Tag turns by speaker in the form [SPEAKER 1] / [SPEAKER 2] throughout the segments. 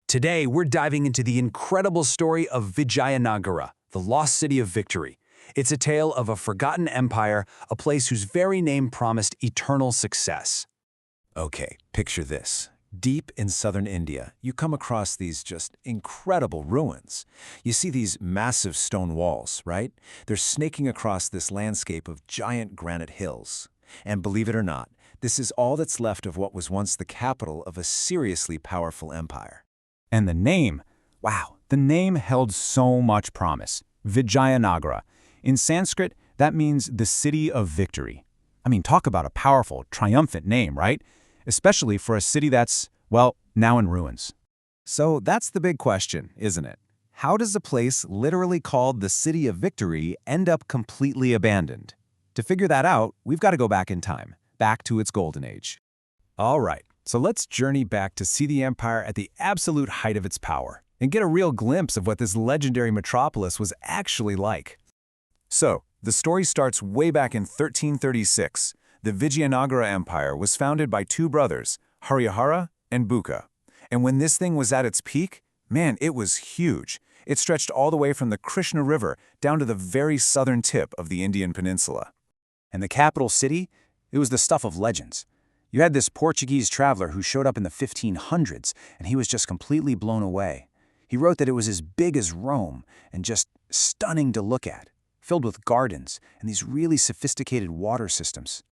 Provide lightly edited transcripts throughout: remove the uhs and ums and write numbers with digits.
[SPEAKER 1] Today, we're diving into the incredible story of Vijayanagara, the lost city of victory. It's a tale of a forgotten empire, a place whose very name promised eternal success.
[SPEAKER 2] Okay, picture this. Deep in southern India, you come across these just incredible ruins. You see these massive stone walls, right? They're snaking across this landscape of giant granite hills. And believe it or not, this is all that's left of what was once the capital of a seriously powerful empire.
[SPEAKER 3] And the name, wow, the name held so much promise. Vijayanagara. In Sanskrit, that means the city of victory. I mean, talk about a powerful, triumphant name, right? Especially for a city that's, well, now in ruins.
[SPEAKER 2] So that's the big question, isn't it? How does a place literally called the City of Victory end up completely abandoned? To figure that out, we've got to go back in time, back to its golden age. All right, so let's journey back to see the empire at the absolute height of its power and get a real glimpse of what this legendary metropolis was actually like. So, the story starts way back in 1336. The Vijayanagara Empire was founded by two brothers, Hiriya and Bukka. And when this thing was at its peak, man, it was huge. It stretched all the way from the Krishna River down to the very southern tip of the Indian peninsula.
[SPEAKER 1] And the capital city? It was the stuff of legends. You had this Portuguese traveler who showed up in the 1500s, and he was just completely blown away. He wrote that it was as big as Rome and just stunning to look at, filled with gardens and these really sophisticated water systems.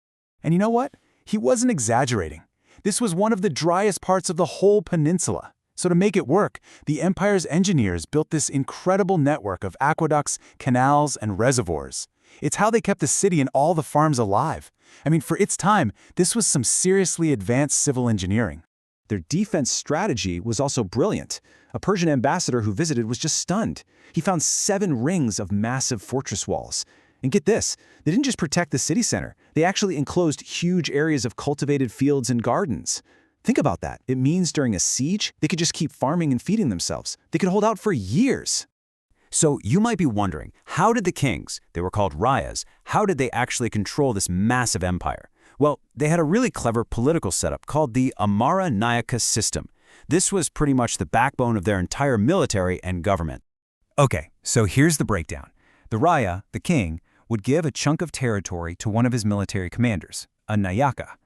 [SPEAKER 1] And you know what? He wasn't exaggerating. This was one of the driest parts of the whole peninsula. So to make it work, the empire's engineers built this incredible network of aqueducts, canals, and reservoirs. It's how they kept the city and all the farms alive. I mean, for its time, this was some seriously advanced civil engineering. Their defense strategy was also brilliant. A Persian ambassador who visited was just stunned. He found 7 rings of massive fortress walls. And get this, they didn't just protect the city center, they actually enclosed huge areas of cultivated fields and gardens. Think about that. It means during a siege, they could just keep farming and feeding themselves. They could hold out for years.
[SPEAKER 3] So you might be wondering, how did the kings, they were called Rayas, how did they actually control this massive empire? Well, they had a really clever political setup called the Amara-nayaka system. This was pretty much the backbone of their entire military and government. Okay, so here's the breakdown. The Raya, the king, would give a chunk of territory to one of his military commanders, a Nayaka.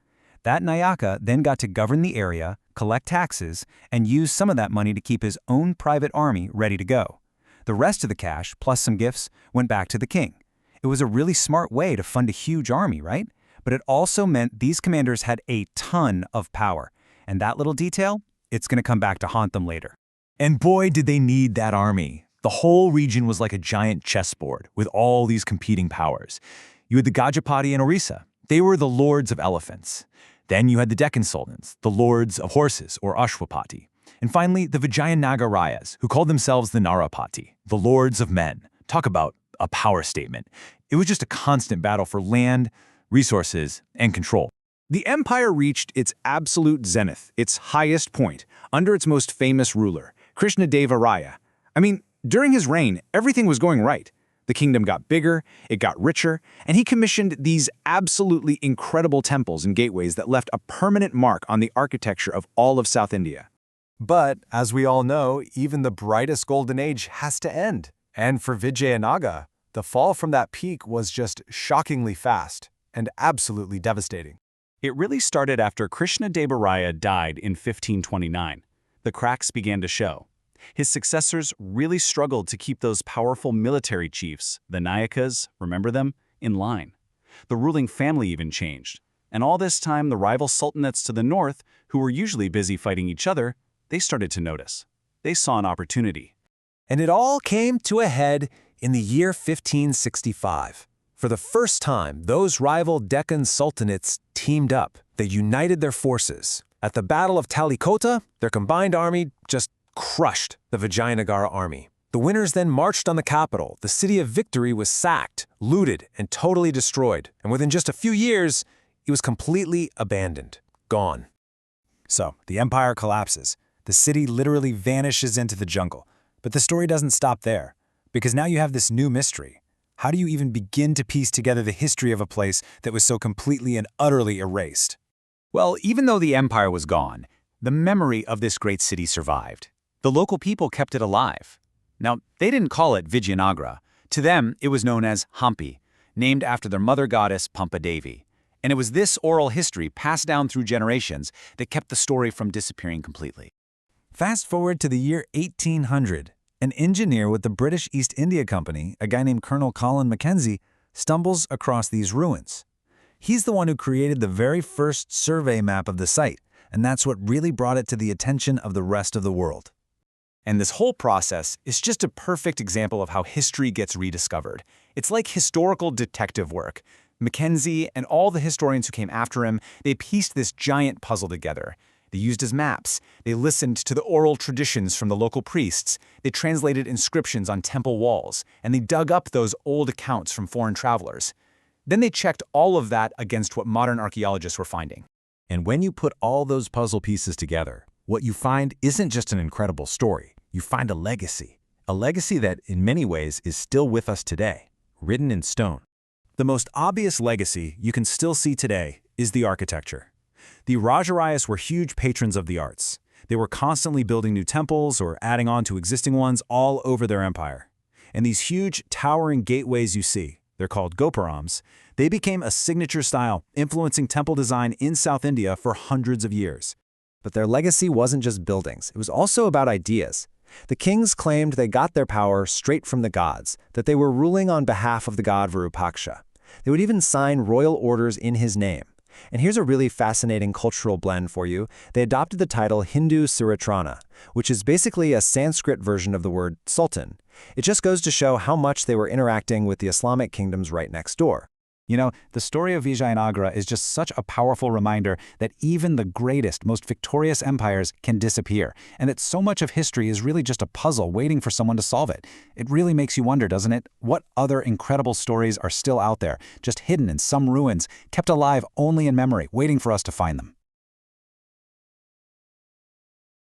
[SPEAKER 3] That Nayaka then got to govern the area, collect taxes, and use some of that money to keep his own private army ready to go. The rest of the cash, plus some gifts, went back to the king. It was a really smart way to fund a huge army, right? But it also meant these commanders had a ton of power. And that little detail, it's going to come back to haunt them later.
[SPEAKER 2] And boy, did they need that army. The whole region was like a giant chessboard with all these competing powers. You had the Gajapati and Orissa. They were the lords of elephants. Then you had the Deccan sultans, the lords of horses, or Ashwapati. And finally, the Vijayanagara Rayas, who called themselves the Narapati, the lords of men. Talk about a power statement. It was just a constant battle for land, resources, and control.
[SPEAKER 1] The empire reached its absolute zenith, its highest point, under its most famous ruler, Krishnadeva Raya. I mean, during his reign, everything was going right. The kingdom got bigger, it got richer, and he commissioned these absolutely incredible temples and gateways that left a permanent mark on the architecture of all of South India.
[SPEAKER 2] But, as we all know, even the brightest golden age has to end. And for Vijayanagara, the fall from that peak was just shockingly fast and absolutely devastating.
[SPEAKER 1] It really started after Krishnadeva Raya died in 1529. The cracks began to show. His successors really struggled to keep those powerful military chiefs, the Nayakas, remember them, in line. The ruling family even changed. And all this time, the rival sultanates to the north, who were usually busy fighting each other, they started to notice. They saw an opportunity.
[SPEAKER 2] And it all came to a head in the year 1565. For the first time, those rival Deccan sultanates teamed up. They united their forces. At the Battle of Talikota, their combined army just crushed the Vijayanagara army. The winners then marched on the capital. The city of victory was sacked, looted, and totally destroyed. And within just a few years, it was completely abandoned, gone.
[SPEAKER 3] So, the empire collapses. The city literally vanishes into the jungle. But the story doesn't stop there, because now you have this new mystery. How do you even begin to piece together the history of a place that was so completely and utterly erased? Well, even though the empire was gone, the memory of this great city survived.
[SPEAKER 1] The local people kept it alive. Now, they didn't call it Vijayanagara. To them, it was known as Hampi, named after their mother goddess Pampa Devi. And it was this oral history passed down through generations that kept the story from disappearing completely.
[SPEAKER 2] Fast forward to the year 1800. An engineer with the British East India Company, a guy named Colonel Colin Mackenzie, stumbles across these ruins. He's the one who created the very first survey map of the site, and that's what really brought it to the attention of the rest of the world.
[SPEAKER 1] And this whole process is just a perfect example of how history gets rediscovered. It's like historical detective work. Mackenzie and all the historians who came after him, they pieced this giant puzzle together. They used his maps, they listened to the oral traditions from the local priests, they translated inscriptions on temple walls, and they dug up those old accounts from foreign travelers. Then they checked all of that against what modern archaeologists were finding.
[SPEAKER 2] And when you put all those puzzle pieces together, what you find isn't just an incredible story. You find a legacy that in many ways is still with us today, written in stone.
[SPEAKER 1] The most obvious legacy you can still see today is the architecture. The Rajarayas were huge patrons of the arts. They were constantly building new temples or adding on to existing ones all over their empire. And these huge, towering gateways you see, they're called gopurams, they became a signature style, influencing temple design in South India for hundreds of years.
[SPEAKER 2] But their legacy wasn't just buildings, it was also about ideas. The kings claimed they got their power straight from the gods, that they were ruling on behalf of the god Virupaksha. They would even sign royal orders in his name. And here's a really fascinating cultural blend for you. They adopted the title Hindu Suratrana, which is basically a Sanskrit version of the word sultan. It just goes to show how much they were interacting with the Islamic kingdoms right next door.
[SPEAKER 1] You know, the story of Vijayanagara is just such a powerful reminder that even the greatest, most victorious empires can disappear, and that so much of history is really just a puzzle waiting for someone to solve it. It really makes you wonder, doesn't it? What other incredible stories are still out there, just hidden in some ruins, kept alive only in memory, waiting for us to find them?